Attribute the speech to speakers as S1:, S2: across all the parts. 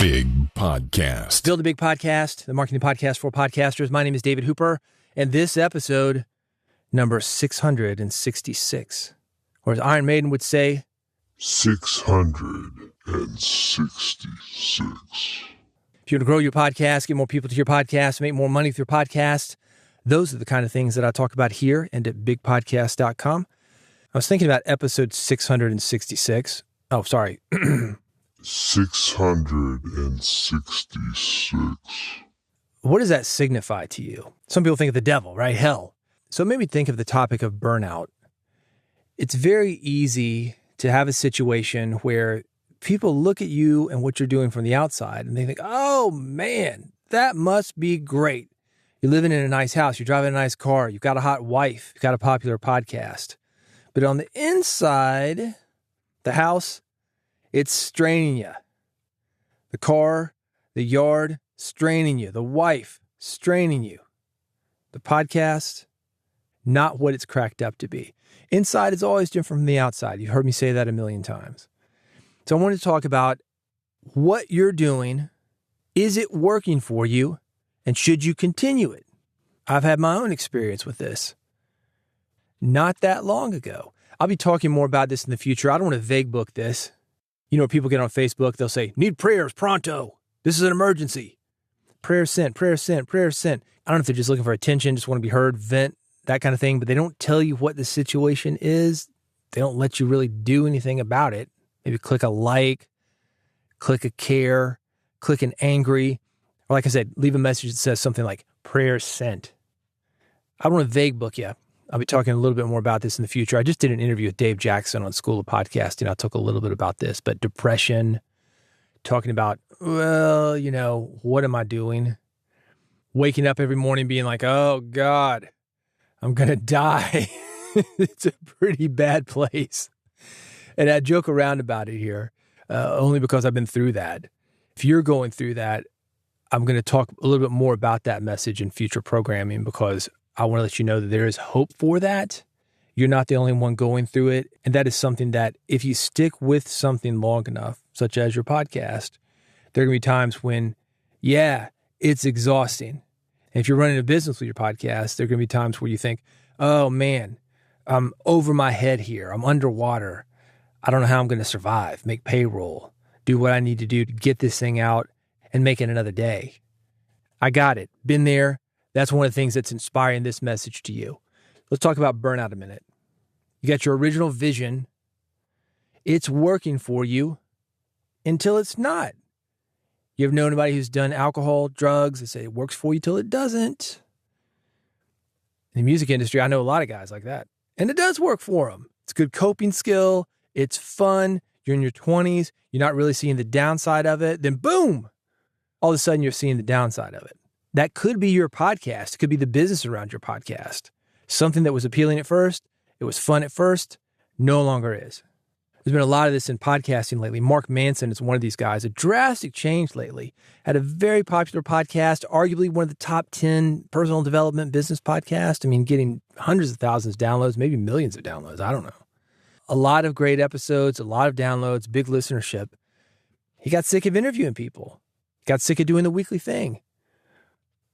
S1: Big Podcast.
S2: Build a Big Podcast, the marketing podcast for podcasters. My name is David Hooper, and this episode, number 666, or as Iron Maiden would say,
S3: 666.
S2: If you want to grow your podcast, get more people to your podcast, make more money with your podcast, those are the kind of things that I talk about here and at bigpodcast.com. I was thinking about episode 666. Oh, sorry.
S3: 666.
S2: What does that signify to you? Some people think of the devil, right? Hell. So it made me think of the topic of burnout. It's very easy to have a situation where people look at you and what you're doing from the outside and they think, oh man, that must be great. You're living in a nice house. You're driving a nice car. You've got a hot wife. You've got a popular podcast. But on the inside, the house, it's straining you. The car, the yard, straining you. The wife, straining you. The podcast, not what it's cracked up to be. Inside is always different from the outside. You've heard me say that a million times. So I wanted to talk about what you're doing. Is it working for you? And should you continue it? I've had my own experience with this not that long ago. I'll be talking more about this in the future. I don't want to vague book this. You know, people get on Facebook, they'll say, need prayers pronto. This is an emergency. Prayer sent, prayer sent, prayer sent. I don't know if they're just looking for attention, just want to be heard, vent, that kind of thing, but they don't tell you what the situation is. They don't let you really do anything about it. Maybe click a like, click a care, click an angry, or like I said, leave a message that says something like prayer sent. I don't want to vague book you. I'll be talking a little bit more about this in the future. I just did an interview with Dave Jackson on School of Podcasting. I talk a little bit about this, but depression, talking about, well, you know, what am I doing? Waking up every morning being like, oh God, I'm going to die. It's a pretty bad place. And I joke around about it here, only because I've been through that. If you're going through that, I'm going to talk a little bit more about that message in future programming because I want to let you know that there is hope for that. You're not the only one going through it. And that is something that if you stick with something long enough, such as your podcast, there are going to be times when, yeah, it's exhausting. And if you're running a business with your podcast, there are going to be times where you think, oh man, I'm over my head here. I'm underwater. I don't know how I'm going to survive, make payroll, do what I need to do to get this thing out and make it another day. I got it. Been there. That's one of the things that's inspiring this message to you. Let's talk about burnout a minute. You got your original vision. It's working for you until it's not. You ever know anybody who's done alcohol, drugs? They say it works for you till it doesn't. In the music industry, I know a lot of guys like that. And it does work for them. It's a good coping skill. It's fun. You're in your 20s. You're not really seeing the downside of it. Then boom, all of a sudden you're seeing the downside of it. That could be your podcast. It could be the business around your podcast. Something that was appealing at first, it was fun at first, no longer is. There's been a lot of this in podcasting lately. Marc Manson is one of these guys. A drastic change lately. Had a very popular podcast, arguably one of the top 10 personal development business podcasts. I mean, getting hundreds of thousands of downloads, maybe millions of downloads. I don't know. A lot of great episodes, a lot of downloads, big listenership. He got sick of interviewing people. Got sick of doing the weekly thing.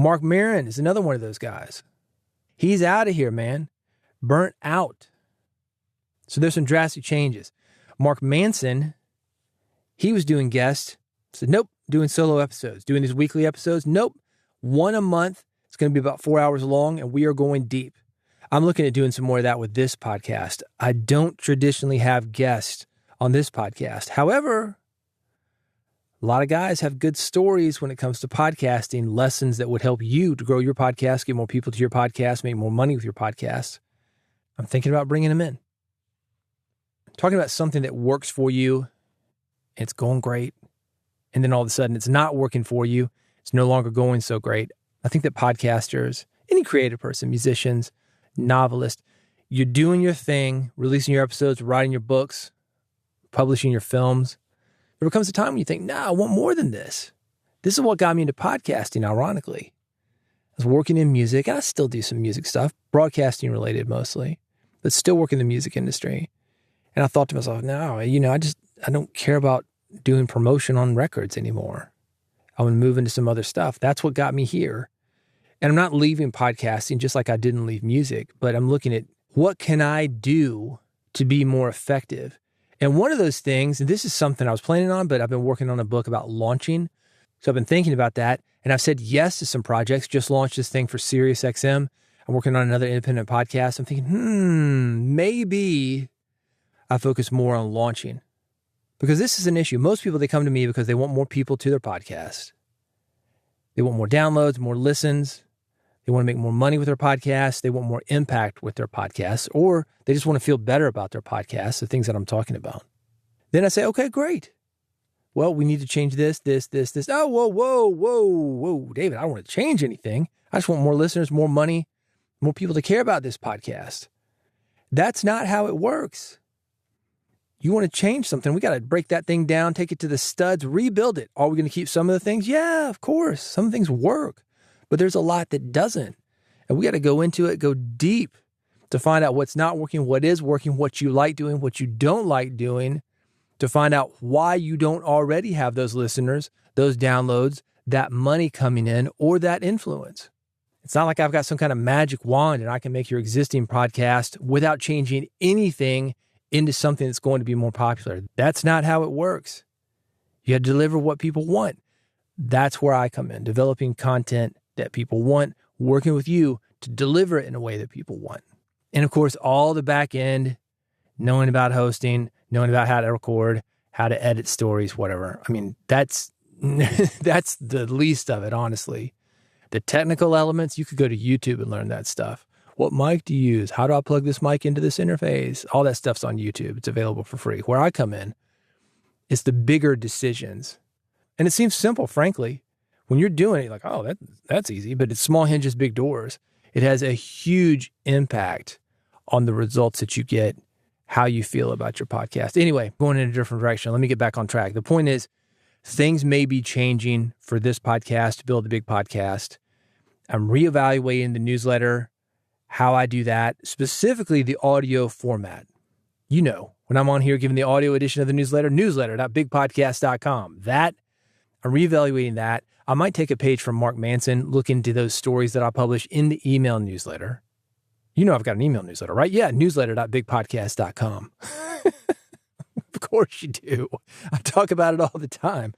S2: Maron is another one of those guys. He's out of here, man. Burnt out. So there's some drastic changes. Mark Manson, he was doing guests. Said, nope, doing solo episodes. Doing these weekly episodes. Nope. One a month. It's going to be about 4 hours long, and we are going deep. I'm looking at doing some more of that with this podcast. I don't traditionally have guests on this podcast. However, a lot of guys have good stories when it comes to podcasting, lessons that would help you to grow your podcast, get more people to your podcast, make more money with your podcast. I'm thinking about bringing them in. Talking about something that works for you, it's going great, and then all of a sudden it's not working for you. It's no longer going so great. I think that podcasters, any creative person, musicians, novelists, you're doing your thing, releasing your episodes, writing your books, publishing your films. There comes a time when you think, I want more than this. This is what got me into podcasting, ironically. I was working in music, and I still do some music stuff, broadcasting related mostly, but still work in the music industry. And I thought to myself, I don't care about doing promotion on records anymore. I want to move into some other stuff. That's what got me here. And I'm not leaving podcasting just like I didn't leave music, but I'm looking at what can I do to be more effective. And one of those things, and this is something I was planning on, but I've been working on a book about launching. So I've been thinking about that. And I've said yes to some projects. Just launched this thing for SiriusXM. I'm working on another independent podcast. I'm thinking, maybe I focus more on launching. Because this is an issue. Most people, they come to me because they want more people to their podcast. They want more downloads, more listens. They want to make more money with their podcast. They want more impact with their podcast, or they just want to feel better about their podcast, the things that I'm talking about. Then I say, okay, great. Well, we need to change this. Oh, whoa, David, I don't want to change anything. I just want more listeners, more money, more people to care about this podcast. That's not how it works. You want to change something, we got to break that thing down, take it to the studs, rebuild it. Are we going to keep some of the things? Yeah, of course. Some things work, but there's a lot that doesn't. And we got to go into it, go deep to find out what's not working, what is working, what you like doing, what you don't like doing, to find out why you don't already have those listeners, those downloads, that money coming in, or that influence. It's not like I've got some kind of magic wand and I can make your existing podcast without changing anything into something that's going to be more popular. That's not how it works. You got to deliver what people want. That's where I come in, developing content that people want, working with you to deliver it in a way that people want. And of course, all the back end, knowing about hosting, knowing about how to record, how to edit stories, whatever. I mean, that's the least of it, honestly. The technical elements, you could go to YouTube and learn that stuff. What mic do you use? How do I plug this mic into this interface? All that stuff's on YouTube. It's available for free. Where I come in, it's the bigger decisions. And it seems simple, frankly. When you're doing it, you're like, oh, that's easy. But it's small hinges, big doors. It has a huge impact on the results that you get, how you feel about your podcast. Anyway, going in a different direction. Let me get back on track. The point is, things may be changing for this podcast to build a big podcast. I'm reevaluating the newsletter, how I do that, specifically the audio format. You know, when I'm on here giving the audio edition of the newsletter.bigpodcast.com, that I'm reevaluating that. I might take a page from Marc Manson, look into those stories that I publish in the email newsletter. You know I've got an email newsletter, right? Yeah, newsletter.bigpodcast.com. Of course you do. I talk about it all the time.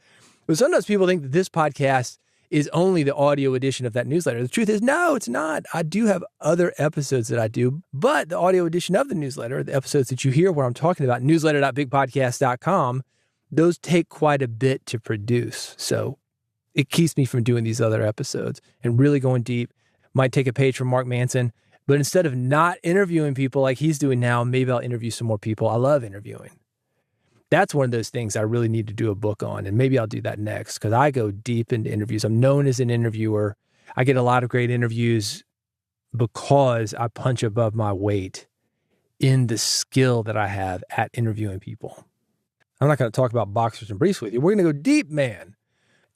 S2: But sometimes people think that this podcast is only the audio edition of that newsletter. The truth is, no, it's not. I do have other episodes that I do, but the audio edition of the newsletter, the episodes that you hear where I'm talking about, newsletter.bigpodcast.com, those take quite a bit to produce. So it keeps me from doing these other episodes and really going deep. Might take a page from Marc Manson, but instead of not interviewing people like he's doing now, maybe I'll interview some more people. I love interviewing. That's one of those things I really need to do a book on, and maybe I'll do that next because I go deep into interviews. I'm known as an interviewer. I get a lot of great interviews because I punch above my weight in the skill that I have at interviewing people. I'm not going to talk about boxers and briefs with you. We're going to go deep, man.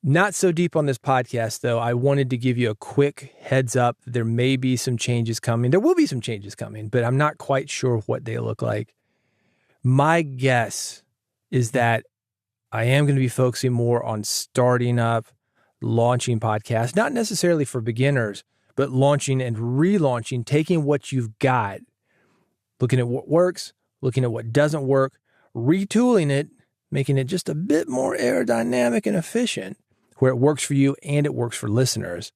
S2: Not so deep on this podcast, though. I wanted to give you a quick heads up. There may be some changes coming. There will be some changes coming, but I'm not quite sure what they look like. My guess is that I am going to be focusing more on starting up, launching podcasts, not necessarily for beginners, but launching and relaunching, taking what you've got, looking at what works, looking at what doesn't work, retooling it, making it just a bit more aerodynamic and efficient where it works for you and it works for listeners,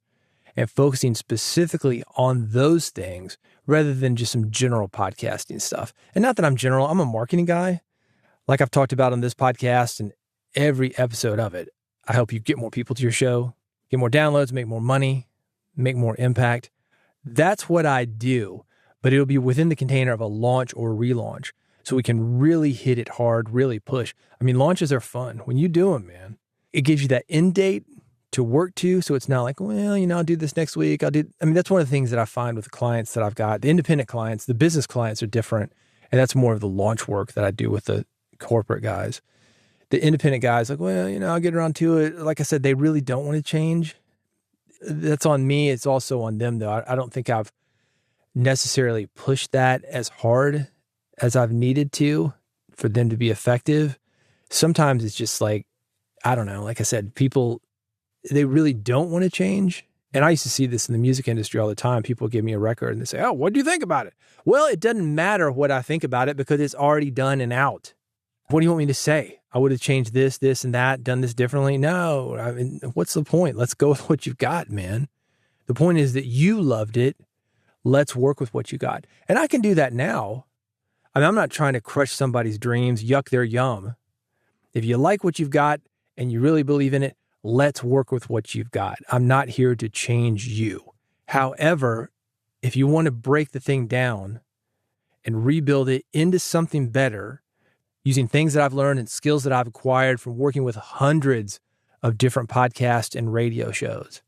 S2: and focusing specifically on those things rather than just some general podcasting stuff. And not that I'm general, I'm a marketing guy. Like I've talked about on this podcast and every episode of it, I help you get more people to your show, get more downloads, make more money, make more impact. That's what I do, but it'll be within the container of a launch or a relaunch so we can really hit it hard, really push. I mean, launches are fun. When you do them, man, it gives you that end date to work to. So it's not like, well, I'll do this next week. That's one of the things that I find with the clients that I've got. The independent clients, the business clients are different. And that's more of the launch work that I do with the corporate guys. The independent guys, like, well, I'll get around to it. Like I said, they really don't want to change. That's on me. It's also on them, though. I don't think I've necessarily pushed that as hard as I've needed to for them to be effective. sometimes it's just like, I don't know, like I said, people, they really don't want to change. And I used to see this in the music industry all the time. People give me a record and they say, oh, what do you think about it? Well, it doesn't matter what I think about it because it's already done and out. What do you want me to say? I would have changed this, this, and that, done this differently. No, I mean, what's the point? Let's go with what you've got, man. The point is that you loved it. Let's work with what you got. And I can do that now. I mean, I'm not trying to crush somebody's dreams, yuck their yum. If you like what you've got and you really believe in it, let's work with what you've got. I'm not here to change you. However, if you want to break the thing down and rebuild it into something better, using things that I've learned and skills that I've acquired from working with hundreds of different podcasts and radio shows,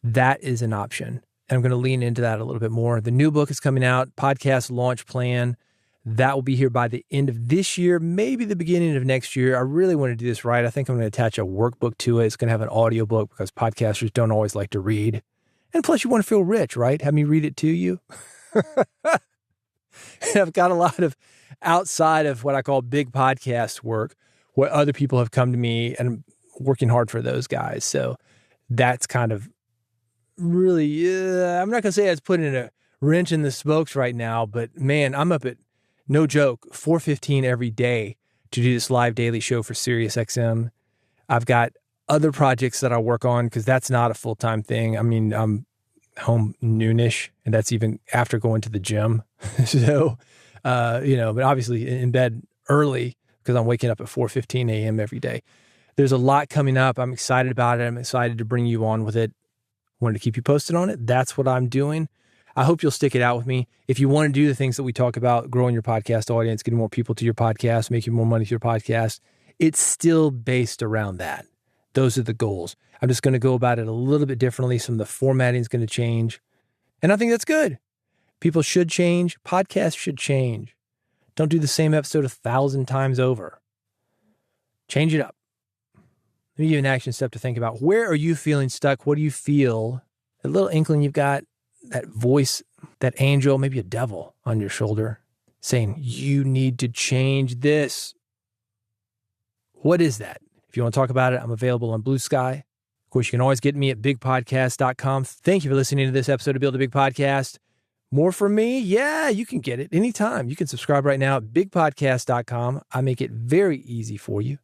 S2: that is an option. And I'm going to lean into that a little bit more. The new book is coming out, Podcast Launch Plan. That will be here by the end of this year, maybe the beginning of next year. I really want to do this right. I think I'm going to attach a workbook to it. It's going to have an audio book because podcasters don't always like to read. And plus you want to feel rich, right? Have me read it to you. And I've got a lot of outside of what I call big podcast work, where other people have come to me and I'm working hard for those guys. So that's kind of really, I'm not going to say it's putting a wrench in the spokes right now, but man, I'm up at, no joke, 4:15 every day to do this live daily show for SiriusXM. I've got other projects that I work on because that's not a full-time thing. I mean, I'm home noonish, and that's even after going to the gym. So, but obviously in bed early because I'm waking up at 4:15 a.m. every day. There's a lot coming up. I'm excited about it. I'm excited to bring you on with it. Wanted to keep you posted on it. That's what I'm doing. I hope you'll stick it out with me. If you want to do the things that we talk about, growing your podcast audience, getting more people to your podcast, making more money to your podcast, it's still based around that. Those are the goals. I'm just going to go about it a little bit differently. Some of the formatting is going to change. And I think that's good. People should change. Podcasts should change. Don't do the same episode 1,000 times over. Change it up. Let me give you an action step to think about. Where are you feeling stuck? What do you feel? That little inkling you've got, that voice, that angel, maybe a devil on your shoulder saying, you need to change this. What is that? If you want to talk about it, I'm available on Blue Sky. Of course, you can always get me at bigpodcast.com. Thank you for listening to this episode of Build a Big Podcast. More from me? Yeah, you can get it anytime. You can subscribe right now at bigpodcast.com. I make it very easy for you.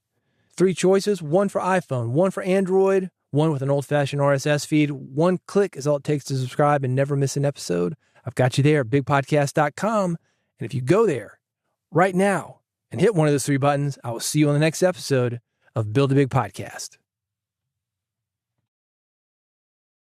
S2: 3 choices, 1 for iPhone, 1 for Android, 1 with an old-fashioned RSS feed. 1 click is all it takes to subscribe and never miss an episode. I've got you there at bigpodcast.com. And if you go there right now and hit one of those 3 buttons, I will see you on the next episode of Build a Big Podcast.